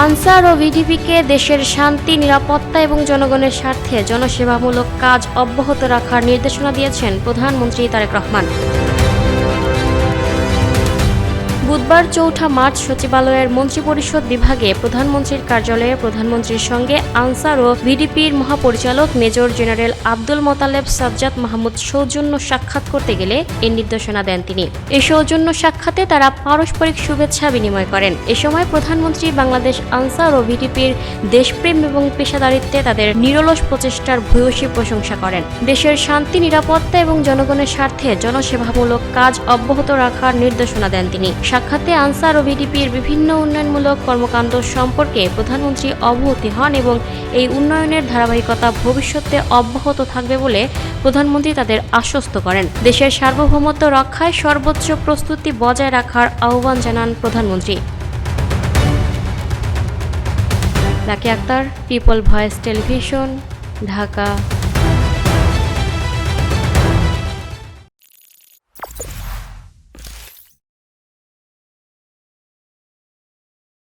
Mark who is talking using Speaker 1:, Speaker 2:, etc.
Speaker 1: Answer ও ভিডিপিকে দেশের শান্তি, নিরাপত্তা এবং জনগণের স্বার্থে জনসেবামূলক কাজ অব্যাহত রাখার নির্দেশনা দিয়েছেন প্রধানমন্ত্রী তারেক রহমান। বুধবার ৪ মার্চ সচিবালয়ের মন্ত্রিপরিষদ বিভাগে প্রধানমন্ত্রীর কার্যালয়ে প্রধানমন্ত্রীর সঙ্গে আনসার ও ভিডিপির মহাপরিচালক মেজর জেনারেল আব্দুল মোতালেব সাজ্জাদ মাহমুদ সৌজন্য সাক্ষাৎ করতে গেলে এ নির্দেশনা দেন তিনি। এই সৌজন্য সাক্ষাতে তারা পারস্পরিক শুভেচ্ছা বিনিময় করেন। এ সময় প্রধানমন্ত্রী বাংলাদেশ আনসার ও ভিডিপির দেশপ্রেম এবং পেশাদারিত্বে তাদের নিরলস প্রচেষ্টার ভূয়সী প্রশংসা করেন। দেশের শান্তি, নিরাপত্তা এবং জনগণের স্বার্থে জনসেবামূলক কাজ অব্যাহত রাখার নির্দেশনা দেন তিনি। সাক্ষাতে আনসার ও ভিডিপির বিভিন্ন উন্নয়নমূলক কর্মকাণ্ড সম্পর্কে প্রধানমন্ত্রী অবহিত হন এবং এই উন্নয়নের ধারাবাহিকতা ভবিষ্যতে অব্যাহত থাকবে বলে প্রধানমন্ত্রী তাদের আশ্বস্ত করেন। দেশের সার্বভৌমত্ব রক্ষায় সর্বোচ্চ প্রস্তুতি বজায় রাখার আহ্বান জানান প্রধানমন্ত্রী। Lucky Akter, people voice television, Dhaka.